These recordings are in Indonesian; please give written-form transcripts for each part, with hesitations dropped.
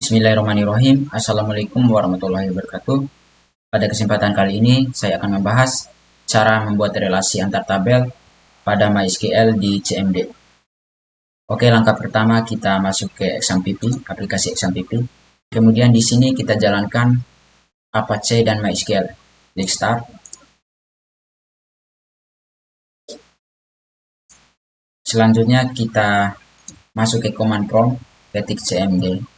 Bismillahirrahmanirrahim. Assalamualaikum warahmatullahi wabarakatuh. Pada kesempatan kali ini, saya akan membahas cara membuat relasi antar tabel pada MySQL di CMD. Oke, langkah pertama kita masuk ke XAMPP, aplikasi XAMPP. Kemudian di sini kita jalankan Apache dan MySQL. Klik Start. Selanjutnya kita masuk ke command prompt, ketik CMD.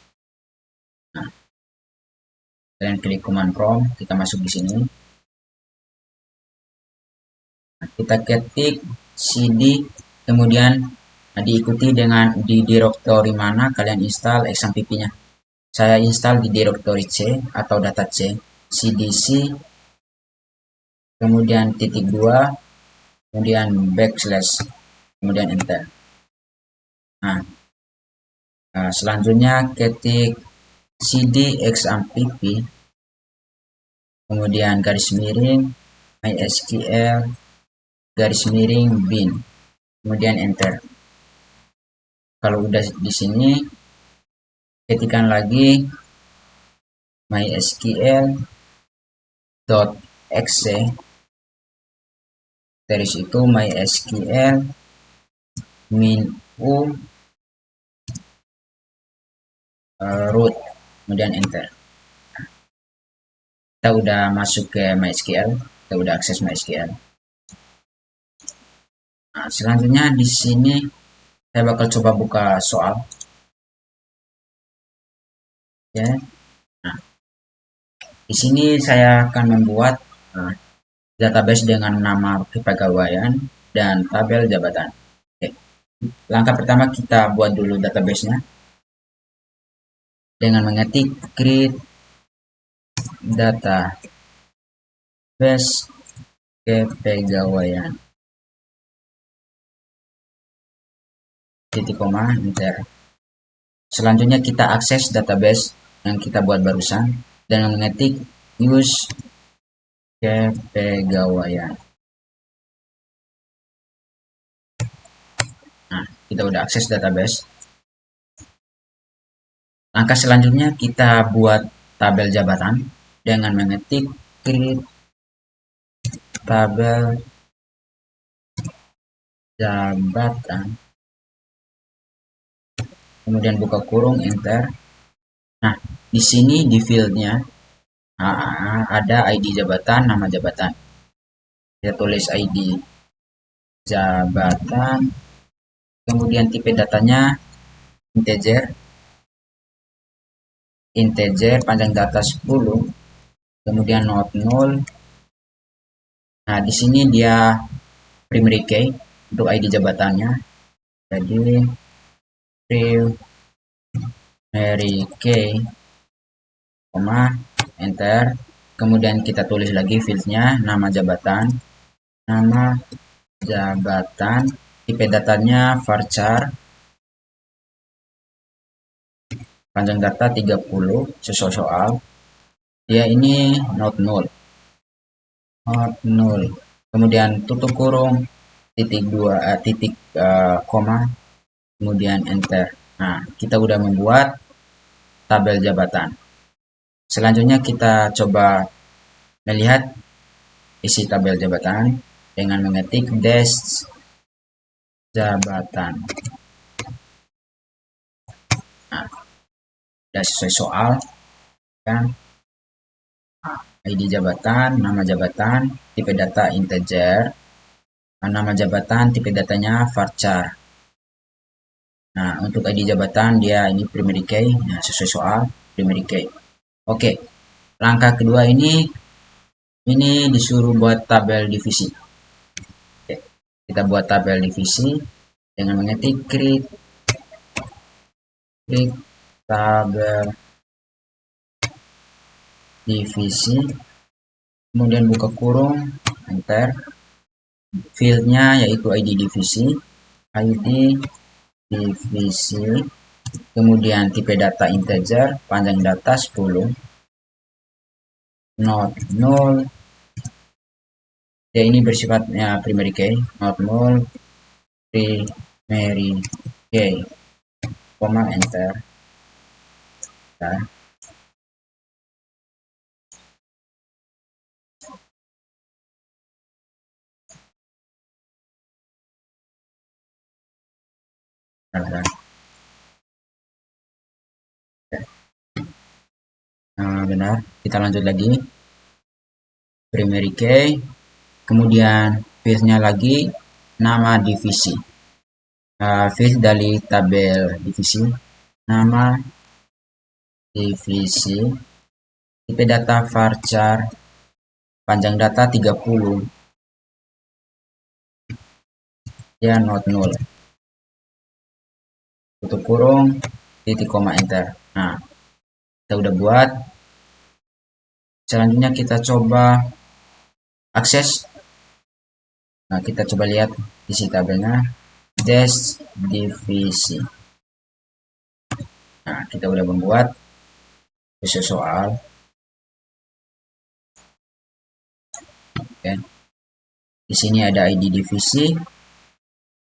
Kalian klik command prompt, kita masuk di sini. Kita ketik cd, kemudian diikuti dengan di direktori mana kalian install XAMPP-nya. Saya install di direktori C atau data C, cdc, kemudian titik 2, kemudian backslash, kemudian enter. Nah, selanjutnya ketik cd XAMPP, kemudian garis miring MySQL garis miring bin, kemudian enter. Kalau udah di sini, ketikkan lagi mysql.exe, dari situ mysql -u root, kemudian enter. Kita udah masuk ke MySQL, kita udah akses MySQL. Nah, selanjutnya di sini saya bakal coba buka soal. Ya. Nah, di sini saya akan membuat database dengan nama kepegawaian dan tabel jabatan. Oke. Langkah pertama kita buat dulu database-nya dengan mengetik create database kepegawaian, titik koma, enter. Selanjutnya kita akses database yang kita buat barusan dengan mengetik use kepegawaian. Nah, kita udah akses database. Langkah selanjutnya kita buat tabel jabatan dengan mengetik create tabel jabatan, kemudian buka kurung, enter. Nah, di sini di fieldnya ada ID jabatan, nama jabatan. Kita tulis ID jabatan, kemudian tipe datanya integer, panjang data 10, kemudian not null. Nah, di sini dia primary key untuk ID jabatannya. Jadi primary key, enter. Kemudian kita tulis lagi fieldnya, nama jabatan, tipe datanya varchar, panjang data 30, sesuai soal. Dia ini not null. Kemudian tutup kurung, koma, kemudian enter. Nah, kita udah membuat tabel jabatan. Selanjutnya kita coba melihat isi tabel jabatan dengan mengetik dash jabatan. Nah, sudah sesuai soal kan. ID jabatan, nama jabatan, tipe data integer, nama jabatan, tipe datanya varchar. Nah, untuk ID jabatan dia ini primary key, nah sesuai soal primary key. Oke, langkah kedua ini disuruh buat tabel divisi. Oke, kita buat tabel divisi dengan mengetik create tabel divisi, kemudian buka kurung, enter. Fieldnya yaitu ID divisi, kemudian tipe data integer, panjang data 10, not null. Ya, ini bersifatnya primary key, not null, primary key, enter. Bentar. Bentar. Benar, kita lanjut lagi. Primary key, kemudian field-nya lagi nama divisi. Field dari tabel divisi, nama divisi, tipe data varchar, panjang data 30, ya not null, tutup kurung, titik koma enter. Nah, kita udah buat. Selanjutnya kita coba akses. Nah, kita coba lihat isi tabelnya, dash divisi. Nah, kita udah membuat khusus soal. Oke. Di sini ada ID divisi,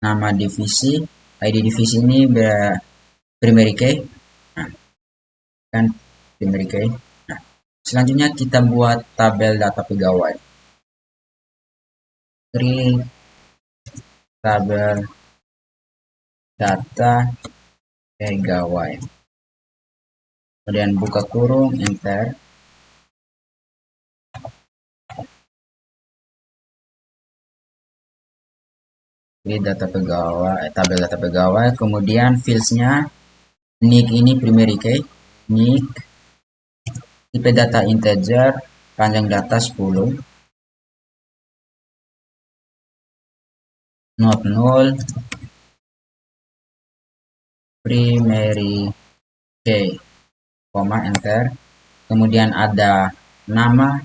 nama divisi, ID divisi ini primary key. Nah, kan primary key. Nah, selanjutnya kita buat tabel data pegawai. Create tabel data pegawai. Kemudian buka kurung, enter. Ini data pegawai, tabel data pegawai. Kemudian fields-nya, nick ini primary key, nick, tipe data integer, panjang data 10, not null, primary key, koma enter. Kemudian ada nama,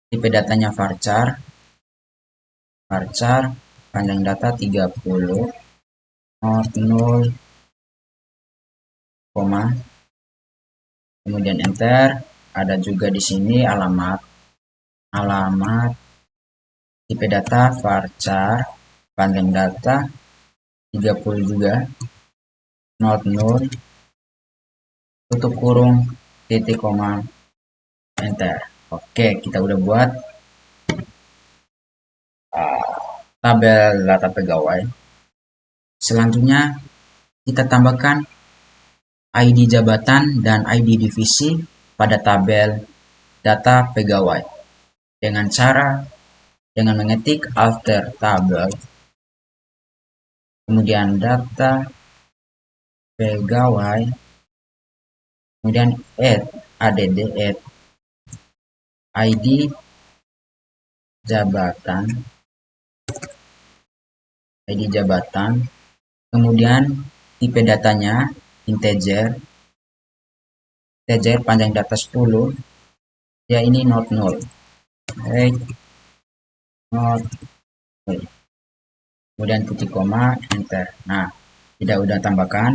tipe datanya varchar, panjang data 30, not null, koma, kemudian enter. Ada juga di sini alamat, tipe data varchar, panjang data 30 juga, not null, tutup kurung, titik koma, enter. Oke, kita udah buat tabel data pegawai. Selanjutnya kita tambahkan ID jabatan dan ID divisi pada tabel data pegawai dengan mengetik alter tabel, kemudian data pegawai, kemudian add ID jabatan, kemudian tipe datanya integer panjang data 10, ya ini not null, not null, kemudian titik koma, enter. Nah, kita udah tambahkan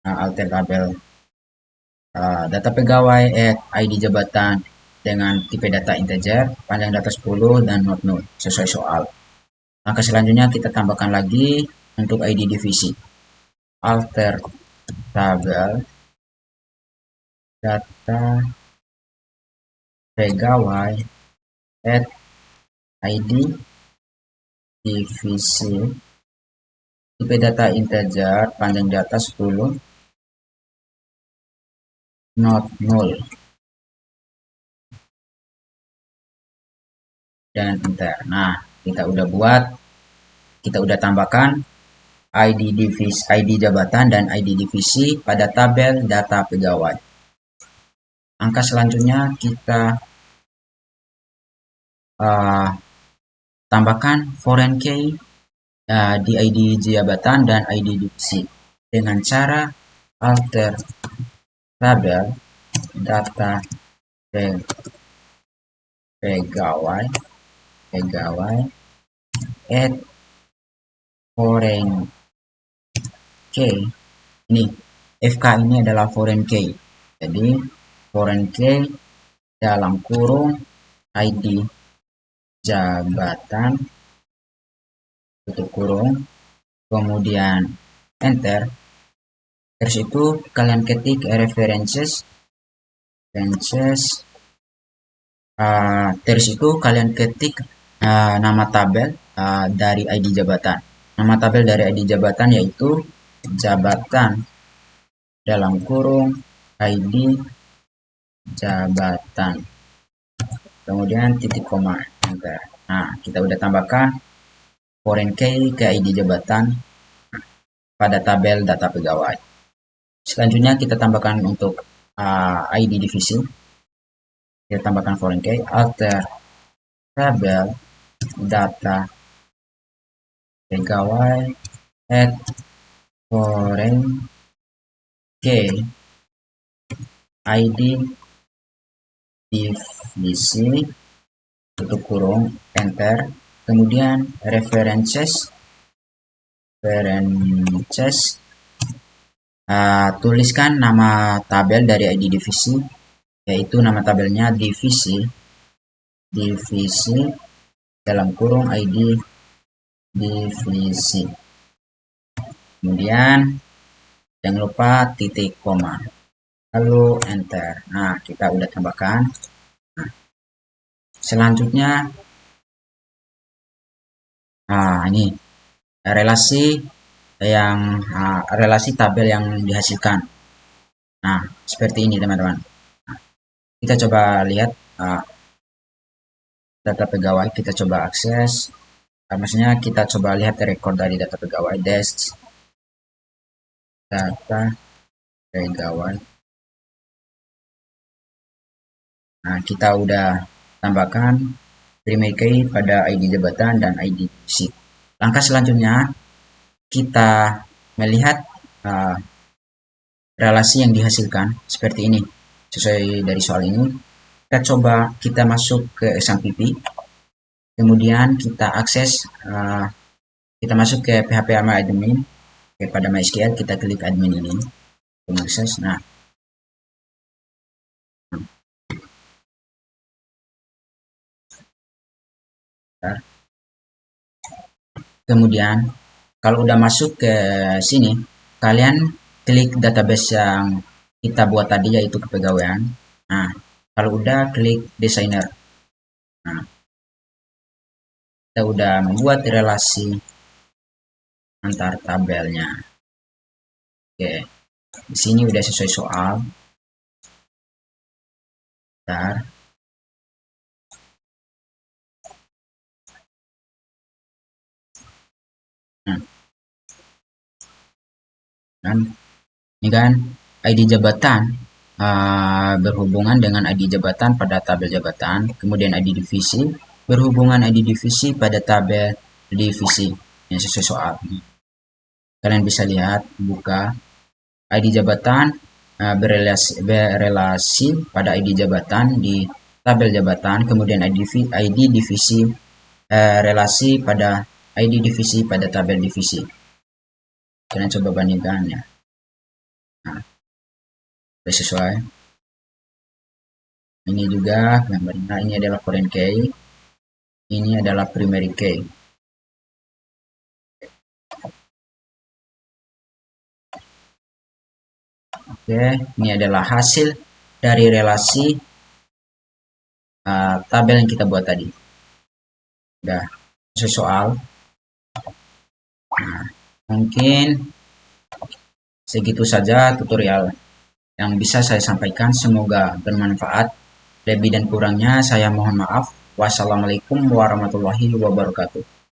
alter tabel data pegawai, add ID jabatan dengan tipe data integer, panjang data 10, dan not null sesuai soal. Langkah selanjutnya kita tambahkan lagi untuk ID divisi. Alter tabel data pegawai, add ID divisi, tipe data integer, panjang data 10, not null, dan enter. Nah, kita udah tambahkan ID jabatan dan ID divisi pada tabel data pegawai. Angka selanjutnya kita tambahkan foreign key di ID jabatan dan ID divisi dengan cara alter tabel data pegawai, add foreign key. Ini FK ini adalah foreign key. Jadi foreign key dalam kurung ID jabatan, tutup kurung, kemudian enter. Terus itu kalian ketik references, terus itu kalian ketik nama tabel dari ID jabatan. Nama tabel dari ID jabatan yaitu jabatan dalam kurung ID jabatan. Kemudian titik koma, enter. Nah, kita udah tambahkan foreign key ke ID jabatan pada tabel data pegawai. Selanjutnya kita tambahkan untuk ID divisi. Kita tambahkan foreign key, alter tabel data pegawai add foreign key ID divisi tutup kurung, enter. Kemudian references tuliskan nama tabel dari ID divisi, yaitu nama tabelnya divisi dalam kurung ID divisi. Kemudian jangan lupa titik koma, lalu enter. Nah, kita udah tambahkan. Nah, selanjutnya ini relasi tabel yang dihasilkan. Nah, seperti ini teman-teman. Nah, kita coba lihat data pegawai, kita coba akses. Maksudnya kita coba lihat record dari data pegawai, desk data pegawai. Nah, kita udah tambahkan primary key pada ID jabatan dan ID divisi. Langkah selanjutnya kita melihat relasi yang dihasilkan seperti ini. Sesuai dari soal ini, kita masuk ke SMPP, kemudian kita akses, kita masuk ke PHP admin, pada MySQL kita klik admin ini untuk mengakses. Nah, kemudian kalau udah masuk ke sini, kalian klik database yang kita buat tadi, yaitu kepegawaian. Nah, kalau udah klik designer. Nah, kita udah membuat relasi antar tabelnya. Oke, di sini udah sesuai soal. Bentar. Nah, ini kan ID jabatan berhubungan dengan ID jabatan pada tabel jabatan, kemudian ID divisi berhubungan ID divisi pada tabel divisi yang sesuai soal. Kalian bisa lihat, buka ID jabatan berelasi pada ID jabatan di tabel jabatan, kemudian ID divisi relasi pada ID divisi pada tabel divisi. Kalian coba bandingkan ya. Nah, sesuai. Ini juga gambarnya, ini adalah foreign key, ini adalah primary key. Oke, ini adalah hasil dari relasi tabel yang kita buat tadi. Udah sesuai soal. Nah, mungkin segitu saja tutorial yang bisa saya sampaikan. Semoga bermanfaat. Lebih dan kurangnya saya mohon maaf. Wassalamualaikum warahmatullahi wabarakatuh.